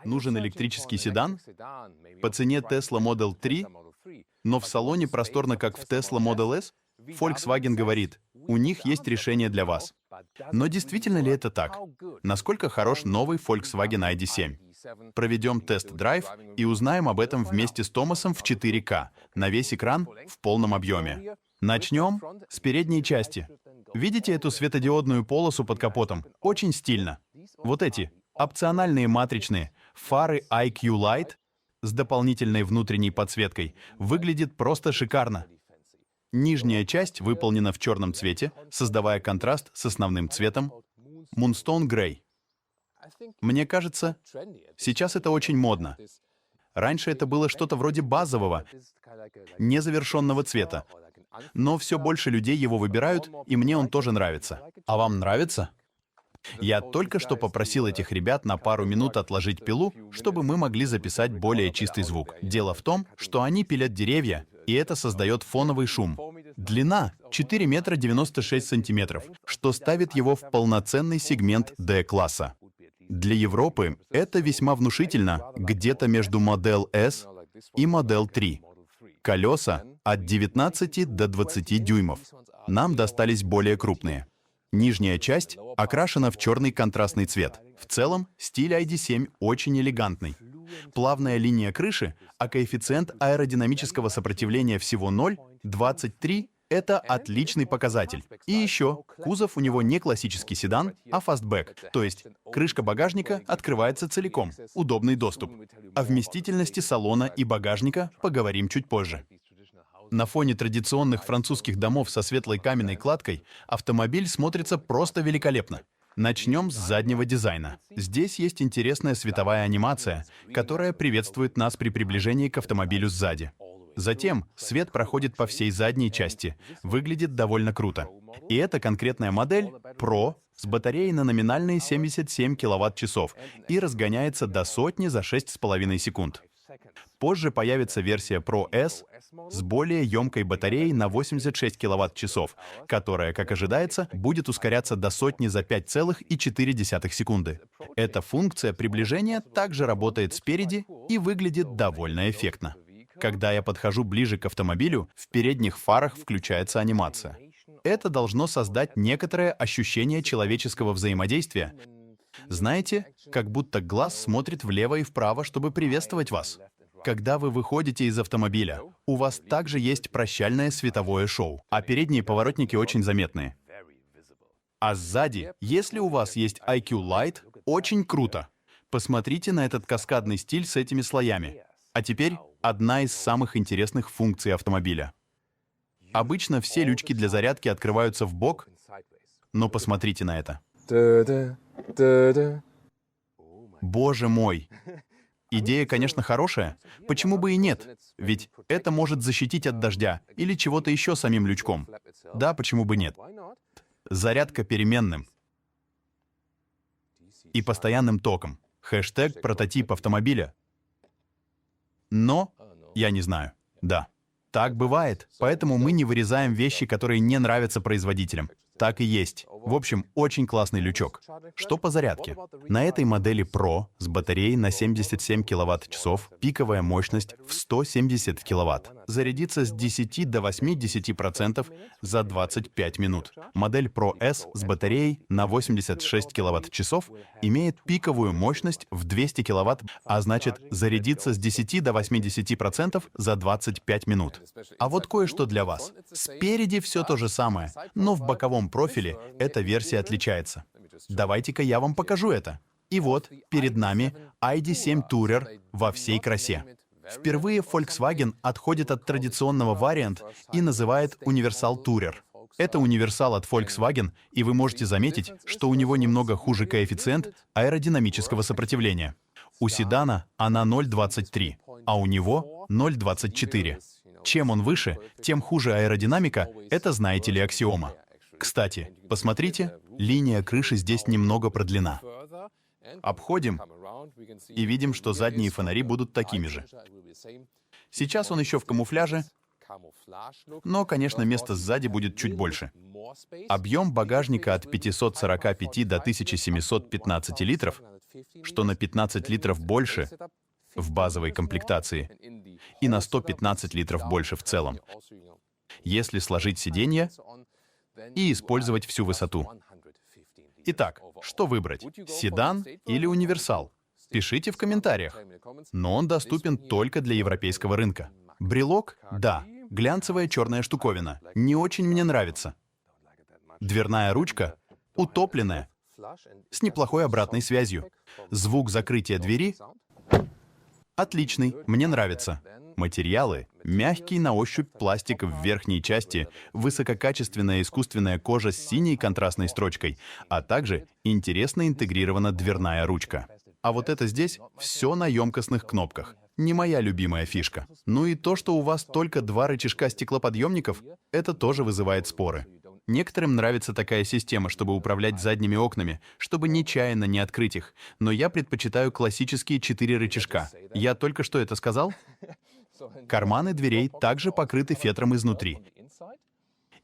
Нужен электрический седан по цене Tesla Model 3, но в салоне просторно, как в Tesla Model S? Volkswagen говорит, у них есть решение для вас. Но действительно ли это так? Насколько хорош новый Volkswagen ID.7? Проведем тест-драйв и узнаем об этом вместе с Томасом в 4К, на весь экран в полном объеме. Начнем с передней части. Видите эту светодиодную полосу под капотом? Очень стильно. Вот эти опциональные матричные фары IQ Light с дополнительной внутренней подсветкой выглядит просто шикарно. Нижняя часть выполнена в черном цвете, создавая контраст с основным цветом Moonstone Grey. Мне кажется, сейчас это очень модно. Раньше это было что-то вроде базового, незавершенного цвета. Но все больше людей его выбирают, и мне он тоже нравится. А вам нравится? Я только что попросил этих ребят на пару минут отложить пилу, чтобы мы могли записать более чистый звук. Дело в том, что они пилят деревья, и это создает фоновый шум. Длина 4 метра 96 сантиметров, что ставит его в полноценный сегмент D-класса. Для Европы это весьма внушительно, где-то между Model S и Model 3. Колеса от 19 до 20 дюймов. Нам достались более крупные. Нижняя часть окрашена в черный контрастный цвет. В целом, стиль ID.7 очень элегантный. Плавная линия крыши, а коэффициент аэродинамического сопротивления всего 0,23 — это отличный показатель. И еще, кузов у него не классический седан, а фастбэк, то есть крышка багажника открывается целиком, удобный доступ. О вместительности салона и багажника поговорим чуть позже. На фоне традиционных французских домов со светлой каменной кладкой автомобиль смотрится просто великолепно. Начнем с заднего дизайна. Здесь есть интересная световая анимация, которая приветствует нас при приближении к автомобилю сзади. Затем свет проходит по всей задней части. Выглядит довольно круто. И эта конкретная модель Pro с батареей на номинальные 77 кВт-часов и разгоняется до сотни за 6,5 секунд. Позже появится версия Pro S с более емкой батареей на 86 кВт-часов, которая, как ожидается, будет ускоряться до сотни за 5,4 секунды. Эта функция приближения также работает спереди и выглядит довольно эффектно. Когда я подхожу ближе к автомобилю, в передних фарах включается анимация. Это должно создать некоторое ощущение человеческого взаимодействия. Знаете, как будто глаз смотрит влево и вправо, чтобы приветствовать вас. Когда вы выходите из автомобиля, у вас также есть прощальное световое шоу, а передние поворотники очень заметные. А сзади, если у вас есть IQ Light, очень круто. Посмотрите на этот каскадный стиль с этими слоями. А теперь одна из самых интересных функций автомобиля. Обычно все лючки для зарядки открываются вбок, но посмотрите на это. Боже мой! Идея, конечно, хорошая. Почему бы и нет? Ведь это может защитить от дождя или чего-то еще самим лючком. Да, почему бы нет? Зарядка переменным и постоянным током. Хэштег прототип автомобиля. Но я не знаю. Да, так бывает. Поэтому мы не вырезаем вещи, которые не нравятся производителям. Так и есть. В общем, очень классный лючок. Что по зарядке? На этой модели Pro с батареей на 77 кВт-часов пиковая мощность в 170 кВт. Зарядится с 10 до 80% за 25 минут. Модель Pro S с батареей на 86 кВт-часов имеет пиковую мощность в 200 кВт, а значит, зарядится с 10 до 80% за 25 минут. А вот кое-что для вас. Спереди все то же самое, но в боковом профиле эта версия отличается. Давайте-ка я вам покажу это. И вот, перед нами ID.7 Tourer во всей красе. Впервые Volkswagen отходит от традиционного варианта и называет универсал Tourer. Это универсал от Volkswagen, и вы можете заметить, что у него немного хуже коэффициент аэродинамического сопротивления. У седана она 0,23, а у него 0,24. Чем он выше, тем хуже аэродинамика, это знаете ли аксиома. Кстати, посмотрите, линия крыши здесь немного продлена. Обходим и видим, что задние фонари будут такими же. Сейчас он еще в камуфляже, Но, конечно, места сзади будет чуть больше. Объем багажника от 545 до 1715 литров, что на 15 литров больше в базовой комплектации и на 115 литров больше в целом, если сложить сиденья и использовать всю высоту. Итак, что выбрать? Седан или универсал? Пишите в комментариях. Но он доступен только для европейского рынка. Брелок? Да. Глянцевая черная штуковина. Не очень мне нравится. Дверная ручка? Утопленная. С неплохой обратной связью. Звук закрытия двери? Отличный, мне нравится. Материалы — мягкий на ощупь пластик в верхней части, высококачественная искусственная кожа с синей контрастной строчкой, а также интересно интегрирована дверная ручка. А вот это здесь все на емкостных кнопках. Не моя любимая фишка. Ну и то, что у вас только 2 рычажка стеклоподъемников, это тоже вызывает споры. Некоторым нравится такая система, чтобы управлять задними окнами, чтобы нечаянно не открыть их. Но я предпочитаю классические 4 рычажка. Я только что это сказал? Карманы дверей также покрыты фетром изнутри.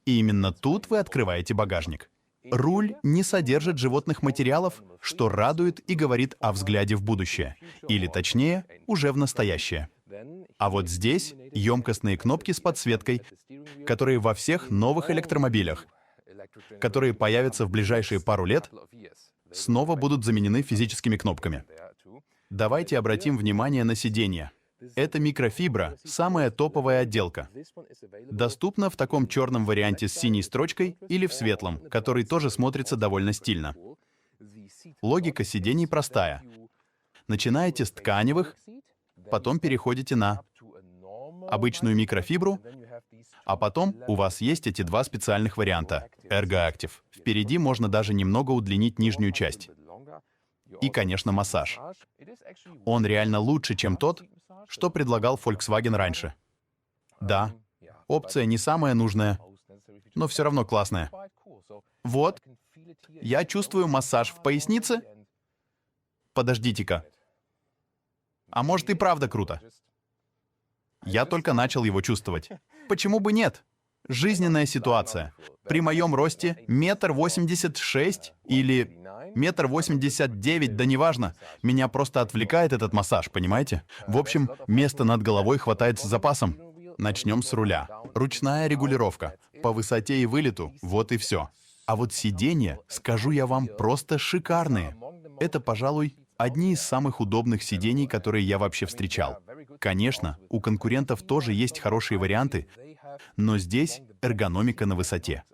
И именно тут вы открываете багажник. Руль не содержит животных материалов, что радует и говорит о взгляде в будущее. Или точнее, уже в настоящее. А вот здесь емкостные кнопки с подсветкой, которые во всех новых электромобилях, которые появятся в ближайшие пару лет, снова будут заменены физическими кнопками. Давайте обратим внимание на сиденья. Это микрофибра, самая топовая отделка. Доступна в таком черном варианте с синей строчкой или в светлом, который тоже смотрится довольно стильно. Логика сидений простая. Начинаете с тканевых, потом переходите на обычную микрофибру, а потом у вас есть эти 2 специальных варианта ErgoActive. Впереди можно даже немного удлинить нижнюю часть. И, конечно, массаж. Он реально лучше, чем тот, что предлагал Volkswagen раньше. Да, опция не самая нужная, но все равно классная. Вот, я чувствую массаж в пояснице. Подождите-ка. А может и правда круто? Я только начал его чувствовать. Почему бы нет? Жизненная ситуация. При моем росте 1,86 м или 1,89 м, да неважно. Меня просто отвлекает этот массаж, понимаете? В общем, места над головой хватает с запасом. Начнем с руля. Ручная регулировка. По высоте и вылету, вот и все. А вот сиденья, скажу я вам, просто шикарные. Это, пожалуй, одни из самых удобных сидений, которые я вообще встречал. Конечно, у конкурентов тоже есть хорошие варианты, но здесь эргономика на высоте.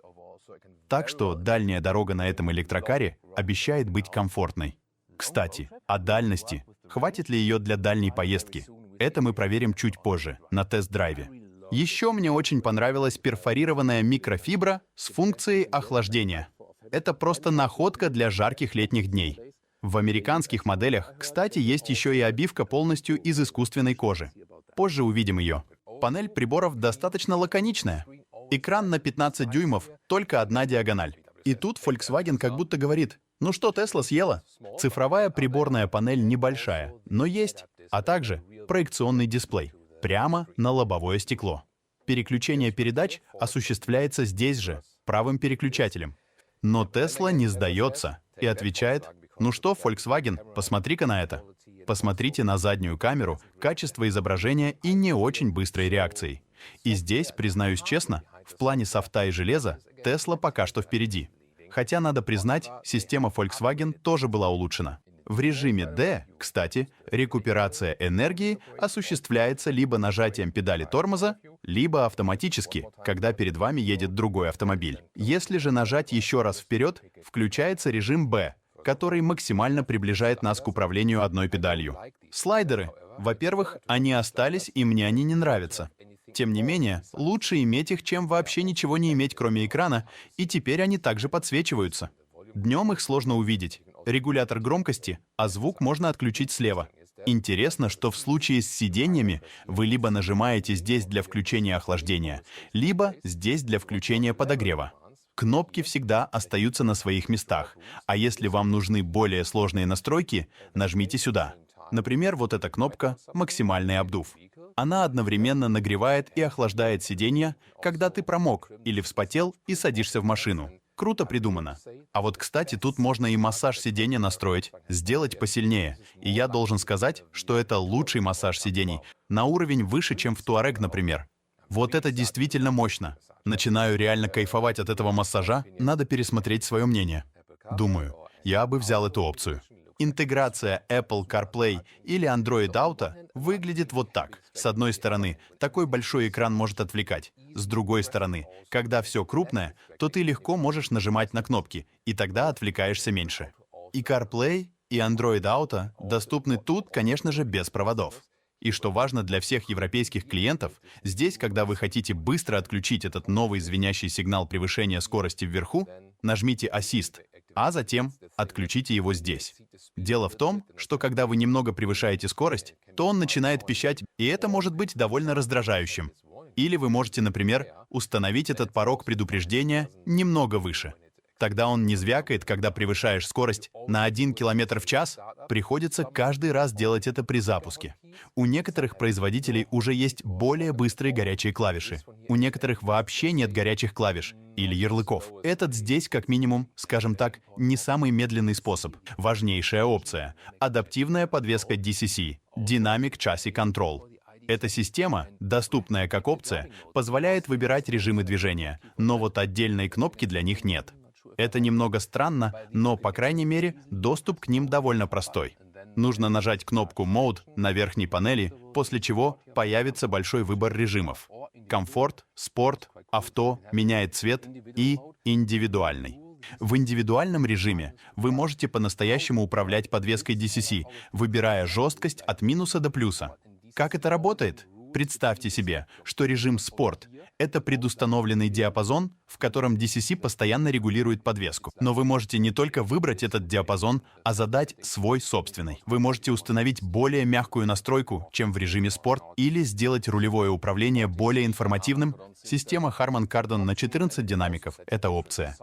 Так что дальняя дорога на этом электрокаре обещает быть комфортной. Кстати, о дальности. Хватит ли ее для дальней поездки? Это мы проверим чуть позже, на тест-драйве. Еще мне очень понравилась перфорированная микрофибра с функцией охлаждения. Это просто находка для жарких летних дней. В американских моделях, кстати, есть еще и обивка полностью из искусственной кожи. Позже увидим ее. Панель приборов достаточно лаконичная. Экран на 15 дюймов, только одна диагональ. И тут Volkswagen как будто говорит: ну что, Tesla съела? Цифровая приборная панель небольшая, но есть, а также проекционный дисплей, прямо на лобовое стекло. Переключение передач осуществляется здесь же, правым переключателем. Но Tesla не сдается и отвечает: ну что, Volkswagen, посмотри-ка на это. Посмотрите на заднюю камеру, качество изображения и не очень быстрой реакцией. И здесь, признаюсь честно, в плане софта и железа Tesla пока что впереди. Хотя, надо признать, система Volkswagen тоже была улучшена. В режиме D, кстати, рекуперация энергии осуществляется либо нажатием педали тормоза, либо автоматически, когда перед вами едет другой автомобиль. Если же нажать еще раз вперед, включается режим B, который максимально приближает нас к управлению одной педалью. Слайдеры. Во-первых, они остались, и мне они не нравятся. Тем не менее, лучше иметь их, чем вообще ничего не иметь, кроме экрана, и теперь они также подсвечиваются. Днем их сложно увидеть. Регулятор громкости, а звук можно отключить слева. Интересно, что в случае с сиденьями вы либо нажимаете здесь для включения охлаждения, либо здесь для включения подогрева. Кнопки всегда остаются на своих местах, а если вам нужны более сложные настройки, нажмите сюда. Например, вот эта кнопка «Максимальный обдув». Она одновременно нагревает и охлаждает сиденье, когда ты промок или вспотел и садишься в машину. Круто придумано. А вот, кстати, тут можно и массаж сиденья настроить, сделать посильнее. И я должен сказать, что это лучший массаж сидений, на уровень выше, чем в Touareg, например. Вот это действительно мощно. Начинаю реально кайфовать от этого массажа, надо пересмотреть свое мнение. Думаю, я бы взял эту опцию. Интеграция Apple CarPlay или Android Auto выглядит вот так. С одной стороны, такой большой экран может отвлекать. С другой стороны, когда все крупное, то ты легко можешь нажимать на кнопки, и тогда отвлекаешься меньше. И CarPlay, и Android Auto доступны тут, конечно же, без проводов. И что важно для всех европейских клиентов, здесь, когда вы хотите быстро отключить этот новый звенящий сигнал превышения скорости вверху, нажмите Assist, а затем отключите его здесь. Дело в том, что когда вы немного превышаете скорость, то он начинает пищать, и это может быть довольно раздражающим. Или вы можете, например, установить этот порог предупреждения немного выше. Тогда он не звякает, когда превышаешь скорость на 1 км в час. Приходится каждый раз делать это при запуске. У некоторых производителей уже есть более быстрые горячие клавиши. У некоторых вообще нет горячих клавиш или ярлыков. Этот здесь, как минимум, скажем так, не самый медленный способ. Важнейшая опция — адаптивная подвеска DCC — Dynamic Chassis Control. Эта система, доступная как опция, позволяет выбирать режимы движения, но вот отдельной кнопки для них нет. Это немного странно, но, по крайней мере, доступ к ним довольно простой. Нужно нажать кнопку Mode на верхней панели, после чего появится большой выбор режимов. Комфорт, спорт, авто, меняет цвет и индивидуальный. В индивидуальном режиме вы можете по-настоящему управлять подвеской DCC, выбирая жесткость от минуса до плюса. Как это работает? Представьте себе, что режим «Спорт» — это предустановленный диапазон, в котором DCC постоянно регулирует подвеску. Но вы можете не только выбрать этот диапазон, а задать свой собственный. Вы можете установить более мягкую настройку, чем в режиме «Спорт», или сделать рулевое управление более информативным. Система Harman Kardon на 14 динамиков — это опция.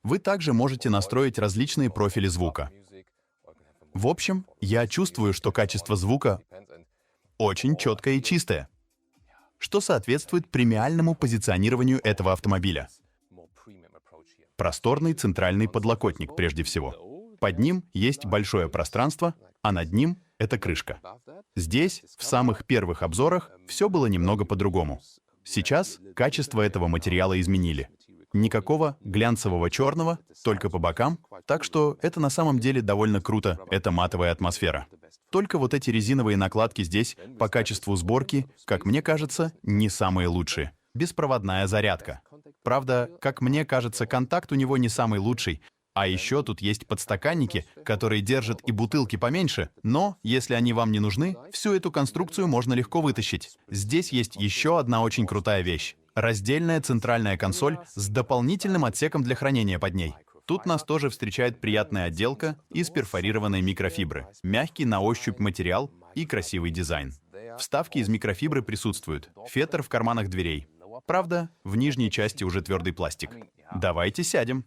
Вы также можете настроить различные профили звука. В общем, я чувствую, что качество звука очень четкое и чистое, что соответствует премиальному позиционированию этого автомобиля. Просторный центральный подлокотник прежде всего. Под ним есть большое пространство, а над ним — это крышка. Здесь, в самых первых обзорах, все было немного по-другому. Сейчас качество этого материала изменили. Никакого глянцевого черного, только по бокам, так что это на самом деле довольно круто, это матовая атмосфера. Только вот эти резиновые накладки здесь, по качеству сборки, как мне кажется, не самые лучшие. Беспроводная зарядка. Правда, как мне кажется, контакт у него не самый лучший. А еще тут есть подстаканники, которые держат и бутылки поменьше, но, если они вам не нужны, всю эту конструкцию можно легко вытащить. Здесь есть еще одна очень крутая вещь. Раздельная центральная консоль с дополнительным отсеком для хранения под ней. Тут нас тоже встречает приятная отделка из перфорированной микрофибры, мягкий на ощупь материал и красивый дизайн. Вставки из микрофибры присутствуют, фетр в карманах дверей. Правда, в нижней части уже твердый пластик. Давайте сядем.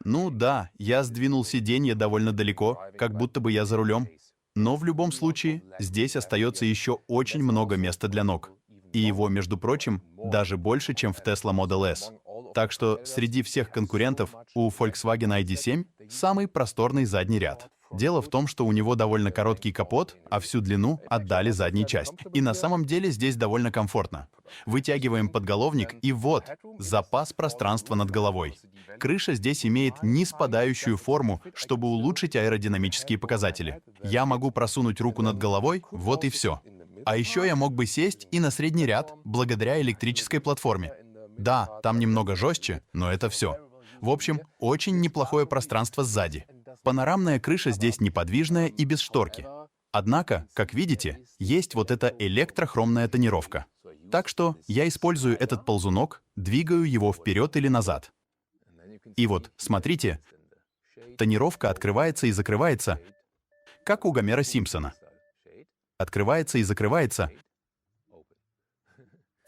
Ну да, я сдвинул сиденье довольно далеко, как будто бы я за рулем. Но в любом случае, здесь остается еще очень много места для ног. И его, между прочим, даже больше, чем в Tesla Model S. Так что среди всех конкурентов у Volkswagen ID.7 самый просторный задний ряд. Дело в том, что у него довольно короткий капот, а всю длину отдали задней части. И на самом деле здесь довольно комфортно. Вытягиваем подголовник, и вот, запас пространства над головой. Крыша здесь имеет ниспадающую форму, чтобы улучшить аэродинамические показатели. Я могу просунуть руку над головой, вот и все. А еще я мог бы сесть и на средний ряд, благодаря электрической платформе. Да, там немного жестче, но это все. В общем, очень неплохое пространство сзади. Панорамная крыша здесь неподвижная и без шторки. Однако, как видите, есть вот эта электрохромная тонировка. Так что я использую этот ползунок, двигаю его вперед или назад. И вот, смотрите, тонировка открывается и закрывается, как у Гомера Симпсона. Открывается и закрывается.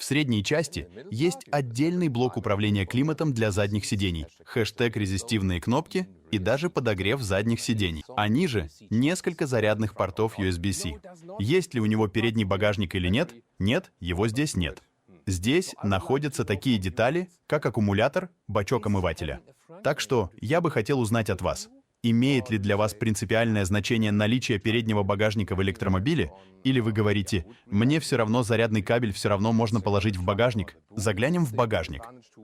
В средней части есть отдельный блок управления климатом для задних сидений, хэштег резистивные кнопки и даже подогрев задних сидений. А ниже несколько зарядных портов USB-C. Есть ли у него передний багажник или нет? Нет, его здесь нет. Здесь находятся такие детали, как аккумулятор, бачок омывателя. Так что я бы хотел узнать от вас, имеет ли для вас принципиальное значение наличие переднего багажника в электромобиле? Или вы говорите, мне все равно зарядный кабель все равно можно положить в багажник? Заглянем в багажник.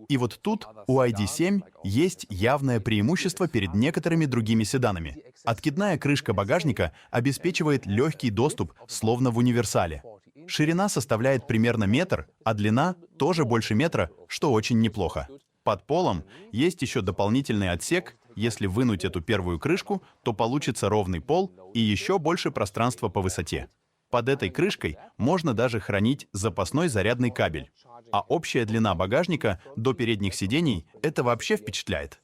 И вот тут у ID.7 есть явное преимущество перед некоторыми другими седанами. Откидная крышка багажника обеспечивает легкий доступ, словно в универсале. Ширина составляет примерно метр, а длина тоже больше метра, что очень неплохо. Под полом есть еще дополнительный отсек. Если вынуть эту первую крышку, то получится ровный пол и еще больше пространства по высоте. Под этой крышкой можно даже хранить запасной зарядный кабель. А общая длина багажника до передних сидений — это вообще впечатляет.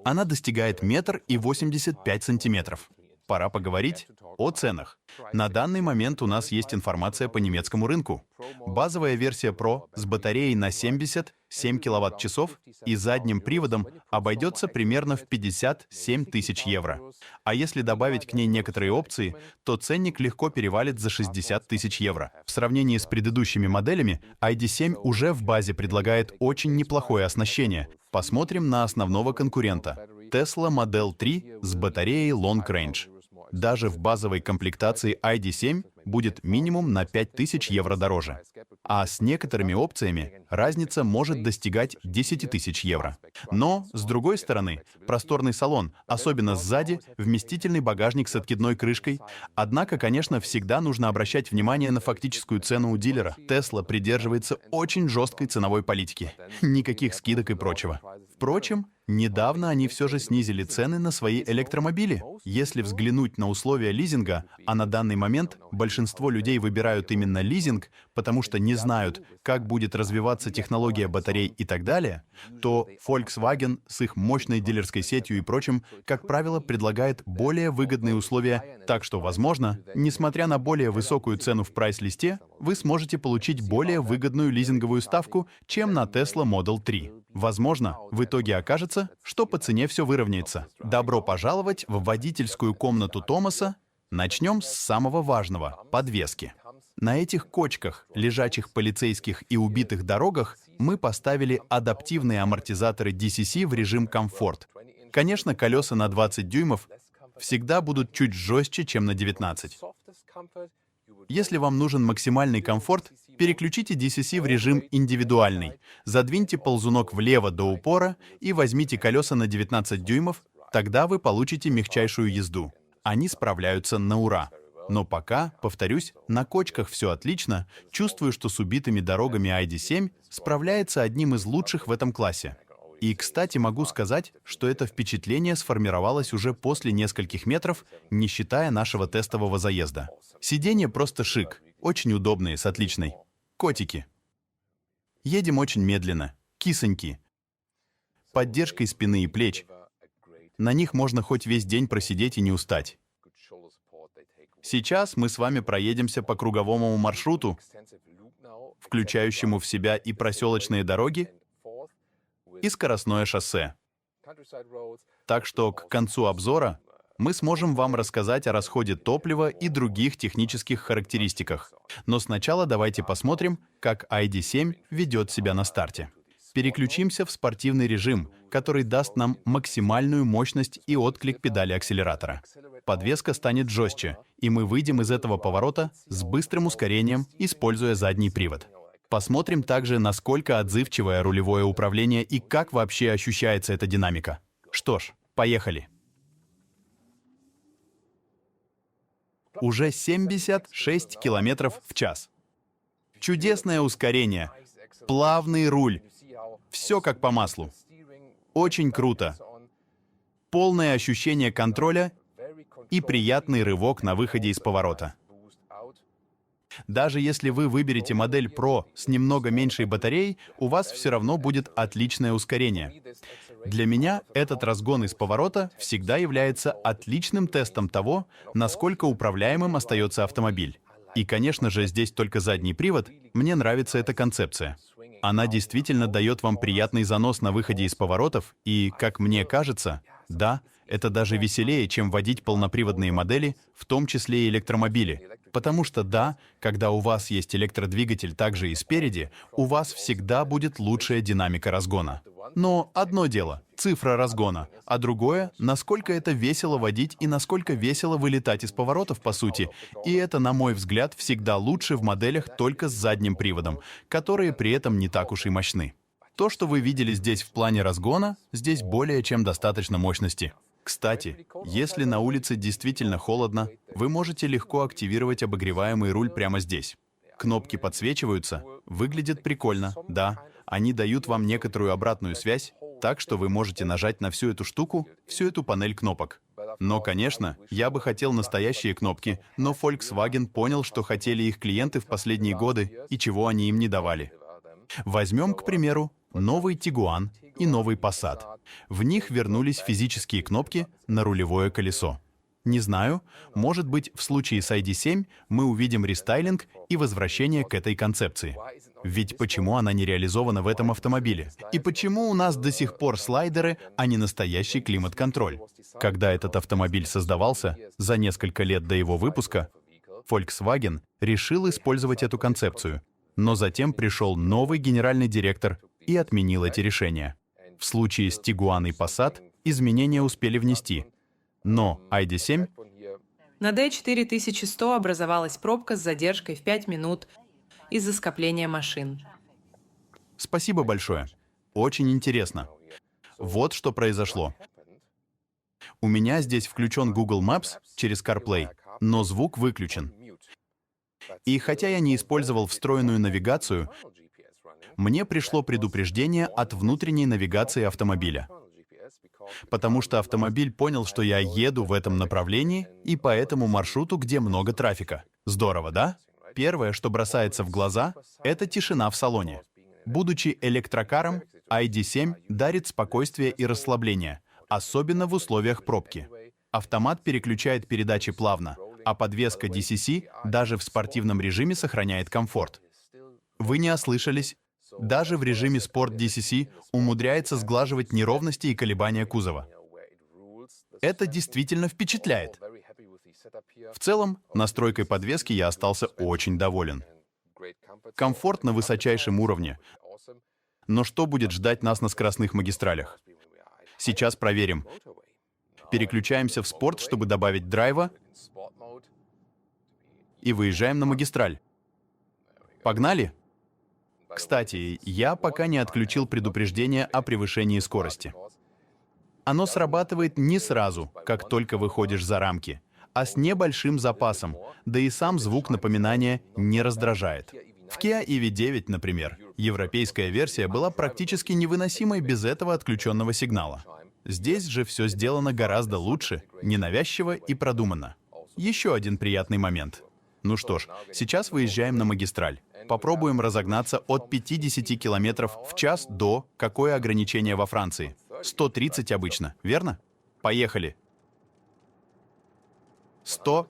Она достигает 1,85 м. Пора поговорить о ценах. На данный момент у нас есть информация по немецкому рынку. Базовая версия Pro с батареей на 77 кВт-часов и задним приводом обойдется примерно в 57 тысяч евро. А если добавить к ней некоторые опции, то ценник легко перевалит за 60 тысяч евро. В сравнении с предыдущими моделями, ID.7 уже в базе предлагает очень неплохое оснащение. Посмотрим на основного конкурента — Tesla Model 3 с батареей Long Range. Даже в базовой комплектации ID.7 будет минимум на 5000 евро дороже. А с некоторыми опциями разница может достигать 10 тысяч евро. Но, с другой стороны, просторный салон, особенно сзади, вместительный багажник с откидной крышкой. Однако, конечно, всегда нужно обращать внимание на фактическую цену у дилера. Tesla придерживается очень жесткой ценовой политики. Никаких скидок и прочего. Впрочем, недавно они все же снизили цены на свои электромобили. Если взглянуть на условия лизинга, а на данный момент большинство людей выбирают именно лизинг, потому что не знают, как будет развиваться технология батарей и так далее, то Volkswagen с их мощной дилерской сетью и прочим, как правило, предлагает более выгодные условия, так что, возможно, несмотря на более высокую цену в прайс-листе, вы сможете получить более выгодную лизинговую ставку, чем на Tesla Model 3. Возможно, в итоге окажется, что по цене все выровняется. Добро пожаловать в водительскую комнату Томаса. Начнем с самого важного — подвески. На этих кочках, лежачих полицейских и убитых дорогах, мы поставили адаптивные амортизаторы DCC в режим комфорт. Конечно, колеса на 20 дюймов всегда будут чуть жестче, чем на 19. Если вам нужен максимальный комфорт, переключите DCC в режим индивидуальный. Задвиньте ползунок влево до упора и возьмите колеса на 19 дюймов, тогда вы получите мягчайшую езду. Они справляются на ура. Но пока, повторюсь, на кочках все отлично, чувствую, что с убитыми дорогами ID.7 справляется одним из лучших в этом классе. И, кстати, могу сказать, что это впечатление сформировалось уже после нескольких метров, не считая нашего тестового заезда. Сиденья просто шик, очень удобные, с отличной. Котики. Едем очень медленно, кисоньки. Поддержкой спины и плеч. На них можно хоть весь день просидеть и не устать. Сейчас мы с вами проедемся по круговому маршруту, включающему в себя и проселочные дороги, и скоростное шоссе. Так что к концу обзора мы сможем вам рассказать о расходе топлива и других технических характеристиках. Но сначала давайте посмотрим, как ID.7 ведет себя на старте. Переключимся в спортивный режим, который даст нам максимальную мощность и отклик педали акселератора. Подвеска станет жестче, и мы выйдем из этого поворота с быстрым ускорением, используя задний привод. Посмотрим также, насколько отзывчивое рулевое управление и как вообще ощущается эта динамика. Что ж, поехали. Уже 76 км в час. Чудесное ускорение, плавный руль, все как по маслу. Очень круто. Полное ощущение контроля и приятный рывок на выходе из поворота. Даже если вы выберете модель Pro с немного меньшей батареей, у вас все равно будет отличное ускорение. Для меня этот разгон из поворота всегда является отличным тестом того, насколько управляемым остается автомобиль. И, конечно же, здесь только задний привод. Мне нравится эта концепция. Она действительно дает вам приятный занос на выходе из поворотов, и, как мне кажется, да, это даже веселее, чем водить полноприводные модели, в том числе и электромобили. Потому что да, когда у вас есть электродвигатель также и спереди, у вас всегда будет лучшая динамика разгона. Но одно дело — цифра разгона, а другое — насколько это весело водить и насколько весело вылетать из поворотов, по сути. И это, на мой взгляд, всегда лучше в моделях только с задним приводом, которые при этом не так уж и мощны. То, что вы видели здесь в плане разгона, здесь более чем достаточно мощности. Кстати, если на улице действительно холодно, вы можете легко активировать обогреваемый руль прямо здесь. Кнопки подсвечиваются, выглядит прикольно, да. Они дают вам некоторую обратную связь, так что вы можете нажать на всю эту штуку, всю эту панель кнопок. Но, конечно, я бы хотел настоящие кнопки, но Volkswagen понял, что хотели их клиенты в последние годы и чего они им не давали. Возьмем, к примеру, новый Tiguan и новый Passat. В них вернулись физические кнопки на рулевое колесо. Не знаю, может быть, в случае с ID.7 мы увидим рестайлинг и возвращение к этой концепции. Ведь почему она не реализована в этом автомобиле? И почему у нас до сих пор слайдеры, а не настоящий климат-контроль? Когда этот автомобиль создавался, за несколько лет до его выпуска, Volkswagen решил использовать эту концепцию. Но затем пришел новый генеральный директор и отменил эти решения. В случае с Tiguan и Passat изменения успели внести. Но ID.7... На D4100 образовалась пробка с задержкой в 5 минут из-за скопления машин. Спасибо большое. Очень интересно. Вот что произошло. У меня здесь включен Google Maps через CarPlay, но звук выключен. И хотя я не использовал встроенную навигацию, мне пришло предупреждение от внутренней навигации автомобиля. Потому что автомобиль понял, что я еду в этом направлении и по этому маршруту, где много трафика. Здорово, да? Первое, что бросается в глаза, это тишина в салоне. Будучи электрокаром, ID.7 дарит спокойствие и расслабление, особенно в условиях пробки. Автомат переключает передачи плавно, а подвеска DCC даже в спортивном режиме сохраняет комфорт. Вы не ослышались. Даже в режиме Sport DCC умудряется сглаживать неровности и колебания кузова. Это действительно впечатляет. В целом, настройкой подвески я остался очень доволен. Комфорт на высочайшем уровне. Но что будет ждать нас на скоростных магистралях? Сейчас проверим. Переключаемся в спорт, чтобы добавить драйва, и выезжаем на магистраль. Погнали! Кстати, я пока не отключил предупреждение о превышении скорости. Оно срабатывает не сразу, как только выходишь за рамки, а с небольшим запасом, да и сам звук напоминания не раздражает. В Kia EV9, например, европейская версия была практически невыносимой без этого отключенного сигнала. Здесь же все сделано гораздо лучше, ненавязчиво и продуманно. Еще один приятный момент. Ну что ж, сейчас выезжаем на магистраль. Попробуем разогнаться от 50 км в час до... Какое ограничение во Франции? 130 обычно, верно? Поехали. 100.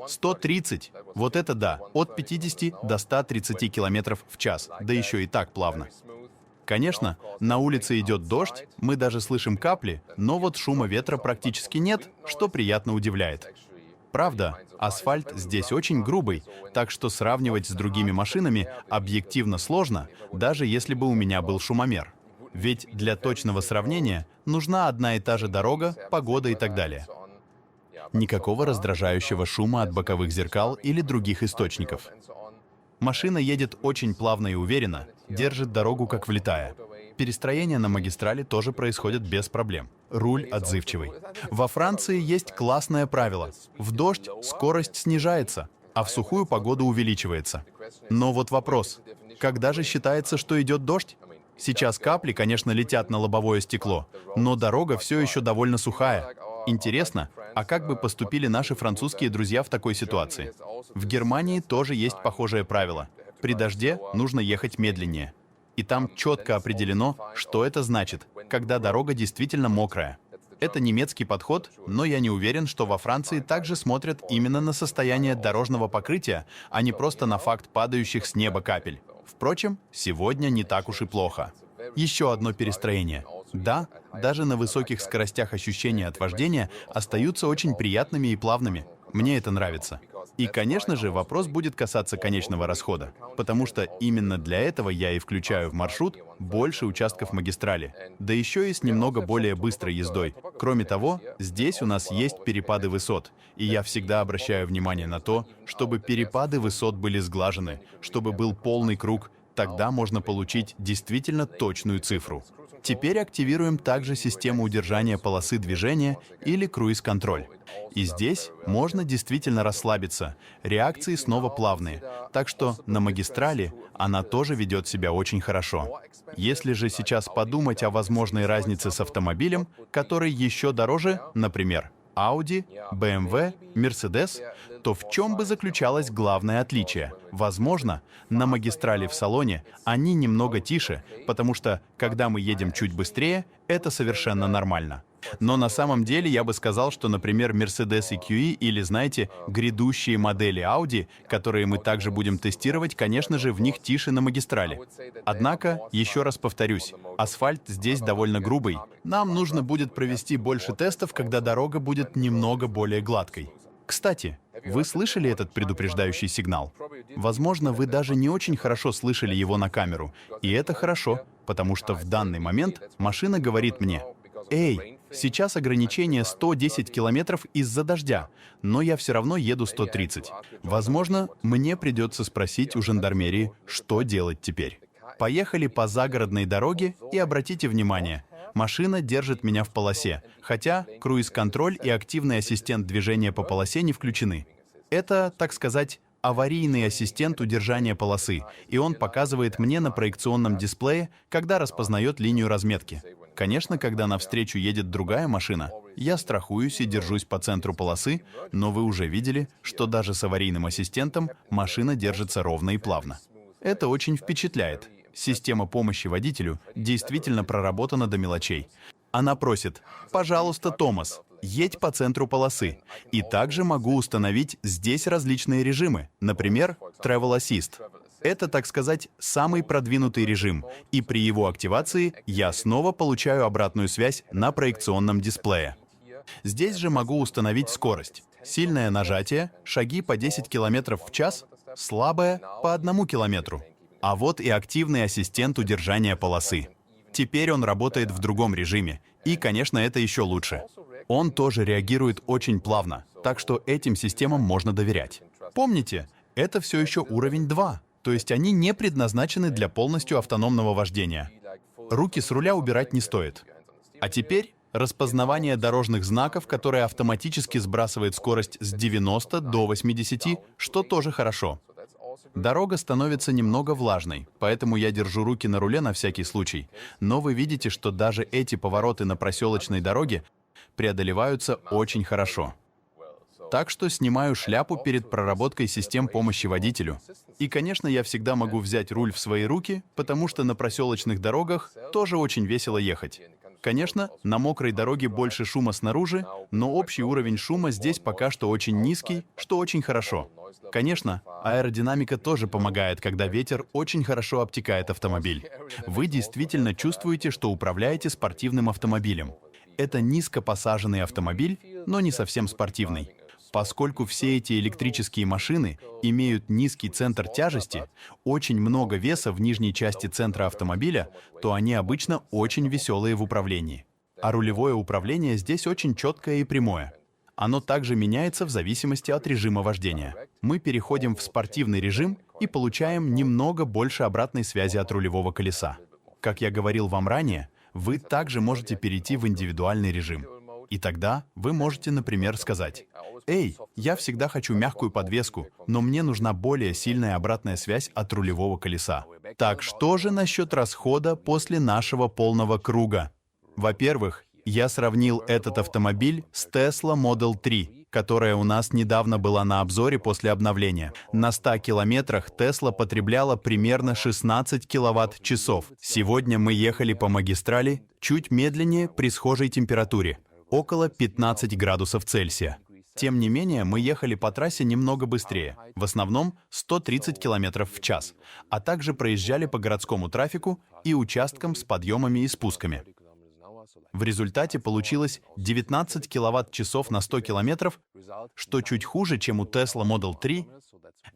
130. Вот это да. От 50 до 130 км в час. Да еще и так плавно. Конечно, на улице идет дождь, мы даже слышим капли, но вот шума ветра практически нет, что приятно удивляет. Правда, асфальт здесь очень грубый, так что сравнивать с другими машинами объективно сложно, даже если бы у меня был шумомер. Ведь для точного сравнения нужна одна и та же дорога, погода и так далее. Никакого раздражающего шума от боковых зеркал или других источников. Машина едет очень плавно и уверенно, держит дорогу как влитая. Перестроение на магистрали тоже происходит без проблем. Руль отзывчивый. Во Франции есть классное правило. В дождь скорость снижается, а в сухую погоду увеличивается. Но вот вопрос. Когда же считается, что идет дождь? Сейчас капли, конечно, летят на лобовое стекло, но дорога все еще довольно сухая. Интересно, а как бы поступили наши французские друзья в такой ситуации? В Германии тоже есть похожее правило. При дожде нужно ехать медленнее. И там четко определено, что это значит, когда дорога действительно мокрая. Это немецкий подход, но я не уверен, что во Франции также смотрят именно на состояние дорожного покрытия, а не просто на факт падающих с неба капель. Впрочем, сегодня не так уж и плохо. Еще одно перестроение. Да, даже на высоких скоростях ощущения от вождения остаются очень приятными и плавными. Мне это нравится. И, конечно же, вопрос будет касаться конечного расхода, потому что именно для этого я и включаю в маршрут больше участков магистрали, да еще и с немного более быстрой ездой. Кроме того, здесь у нас есть перепады высот, и я всегда обращаю внимание на то, чтобы перепады высот были сглажены, чтобы был полный круг, тогда можно получить действительно точную цифру. Теперь активируем также систему удержания полосы движения или круиз-контроль. И здесь можно действительно расслабиться. Реакции снова плавные. Так что на магистрали она тоже ведет себя очень хорошо. Если же сейчас подумать о возможной разнице с автомобилем, который еще дороже, например, Audi, BMW, Mercedes, то в чем бы заключалось главное отличие? Возможно, на магистрали в салоне они немного тише, потому что, когда мы едем чуть быстрее, это совершенно нормально. Но на самом деле я бы сказал, что, например, Mercedes EQE или, знаете, грядущие модели Audi, которые мы также будем тестировать, конечно же, в них тише на магистрали. Однако, еще раз повторюсь, асфальт здесь довольно грубый. Нам нужно будет провести больше тестов, когда дорога будет немного более гладкой. Кстати, вы слышали этот предупреждающий сигнал? Возможно, вы даже не очень хорошо слышали его на камеру. И это хорошо, потому что в данный момент машина говорит мне: «Эй, сейчас ограничение 110 километров из-за дождя, но я все равно еду 130. Возможно, мне придется спросить у жандармерии, что делать теперь». Поехали по загородной дороге и обратите внимание, машина держит меня в полосе, хотя круиз-контроль и активный ассистент движения по полосе не включены. Это, так сказать, аварийный ассистент удержания полосы, и он показывает мне на проекционном дисплее, когда распознает линию разметки. Конечно, когда навстречу едет другая машина, я страхуюсь и держусь по центру полосы, но вы уже видели, что даже с аварийным ассистентом машина держится ровно и плавно. Это очень впечатляет. Система помощи водителю действительно проработана до мелочей. Она просит: «Пожалуйста, Томас, едь по центру полосы». И также могу установить здесь различные режимы, например, Travel Assist. Это, так сказать, самый продвинутый режим, и при его активации я снова получаю обратную связь на проекционном дисплее. Здесь же могу установить скорость. Сильное нажатие, шаги по 10 км в час, слабое по 1 километру. А вот и активный ассистент удержания полосы. Теперь он работает в другом режиме, и, конечно, это еще лучше. Он тоже реагирует очень плавно, так что этим системам можно доверять. Помните, это все еще уровень 2, то есть они не предназначены для полностью автономного вождения. Руки с руля убирать не стоит. А теперь распознавание дорожных знаков, которое автоматически сбрасывает скорость с 90 до 80, что тоже хорошо. Дорога становится немного влажной, поэтому я держу руки на руле на всякий случай. Но вы видите, что даже эти повороты на проселочной дороге преодолеваются очень хорошо. Так что снимаю шляпу перед проработкой систем помощи водителю. И, конечно, я всегда могу взять руль в свои руки, потому что на проселочных дорогах тоже очень весело ехать. Конечно, на мокрой дороге больше шума снаружи, но общий уровень шума здесь пока что очень низкий, что очень хорошо. Конечно, аэродинамика тоже помогает, когда ветер очень хорошо обтекает автомобиль. Вы действительно чувствуете, что управляете спортивным автомобилем. Это низко посаженный автомобиль, но не совсем спортивный. Поскольку все эти электрические машины имеют низкий центр тяжести, очень много веса в нижней части центра автомобиля, то они обычно очень веселые в управлении. А рулевое управление здесь очень четкое и прямое. Оно также меняется в зависимости от режима вождения. Мы переходим в спортивный режим и получаем немного больше обратной связи от рулевого колеса. Как я говорил вам ранее, вы также можете перейти в индивидуальный режим. И тогда вы можете, например, сказать: «Эй, я всегда хочу мягкую подвеску, но мне нужна более сильная обратная связь от рулевого колеса». Так что же насчет расхода после нашего полного круга? Во-первых, я сравнил этот автомобиль с Tesla Model 3, которая у нас недавно была на обзоре после обновления. На 100 километрах Tesla потребляла примерно 16 киловатт-часов. Сегодня мы ехали по магистрали чуть медленнее при схожей температуре. около 15 градусов Цельсия. Тем не менее, мы ехали по трассе немного быстрее, в основном 130 км в час, а также проезжали по городскому трафику и участкам с подъемами и спусками. В результате получилось 19 киловатт-часов на 100 километров, что чуть хуже, чем у Tesla Model 3.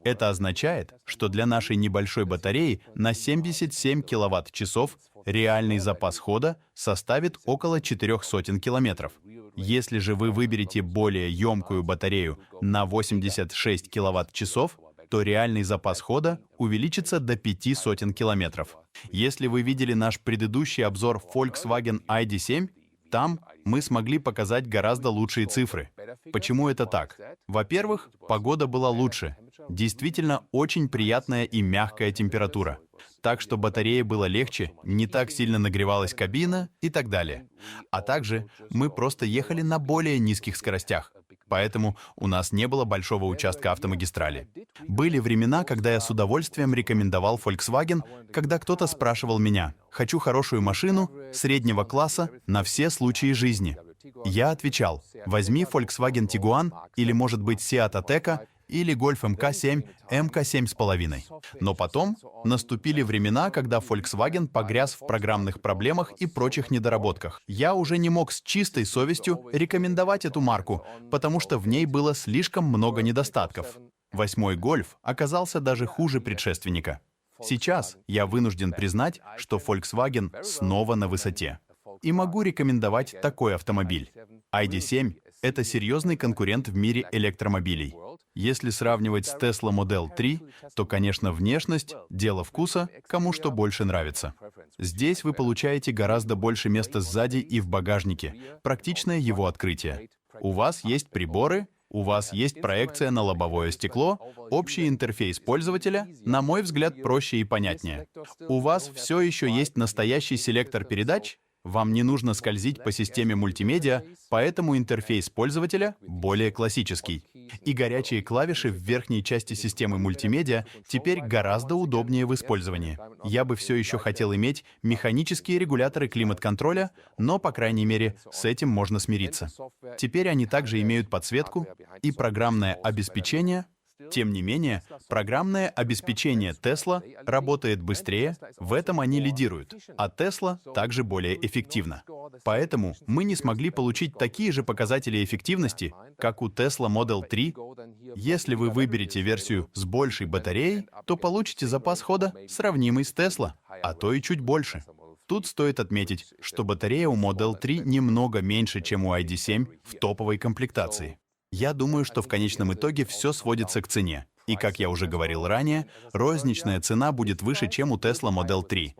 Это означает, что для нашей небольшой батареи на 77 киловатт-часов реальный запас хода составит около 400 километров. Если же вы выберете более емкую батарею на 86 киловатт-часов, то реальный запас хода увеличится до 500 километров. Если вы видели наш предыдущий обзор Volkswagen ID.7, там мы смогли показать гораздо лучшие цифры. Почему это так? Во-первых, погода была лучше. Действительно очень приятная и мягкая температура. Так что батарее было легче, не так сильно нагревалась кабина и так далее. А также мы просто ехали на более низких скоростях. Поэтому у нас не было большого участка автомагистрали. Были времена, когда я с удовольствием рекомендовал Volkswagen, когда кто-то спрашивал меня: «Хочу хорошую машину, среднего класса, на все случаи жизни». Я отвечал: «Возьми Volkswagen Tiguan или, может быть, Seat Ateca или Golf MK7, MK7,5». Но потом наступили времена, когда Volkswagen погряз в программных проблемах и прочих недоработках. Я уже не мог с чистой совестью рекомендовать эту марку, потому что в ней было слишком много недостатков. 8-й Golf оказался даже хуже предшественника. Сейчас я вынужден признать, что Volkswagen снова на высоте. И могу рекомендовать такой автомобиль. ID.7 — это серьезный конкурент в мире электромобилей. Если сравнивать с Tesla Model 3, то, конечно, внешность — дело вкуса, кому что больше нравится. Здесь вы получаете гораздо больше места сзади и в багажнике, практичное его открытие. У вас есть приборы, у вас есть проекция на лобовое стекло, общий интерфейс пользователя, на мой взгляд, проще и понятнее. У вас все еще есть настоящий селектор передач, вам не нужно скользить по системе мультимедиа, поэтому интерфейс пользователя более классический. И горячие клавиши в верхней части системы мультимедиа теперь гораздо удобнее в использовании. Я бы все еще хотел иметь механические регуляторы климат-контроля, но, по крайней мере, с этим можно смириться. Теперь они также имеют подсветку и программное обеспечение. Тем не менее, программное обеспечение Tesla работает быстрее, в этом они лидируют, а Tesla также более эффективна. Поэтому мы не смогли получить такие же показатели эффективности, как у Tesla Model 3. Если вы выберете версию с большей батареей, то получите запас хода, сравнимый с Tesla, а то и чуть больше. Тут стоит отметить, что батарея у Model 3 немного меньше, чем у ID.7 в топовой комплектации. Я думаю, что в конечном итоге все сводится к цене. И, как я уже говорил ранее, розничная цена будет выше, чем у Tesla Model 3.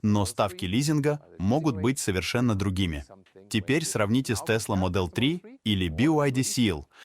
Но ставки лизинга могут быть совершенно другими. Теперь сравните с Tesla Model 3 или BYD Seal,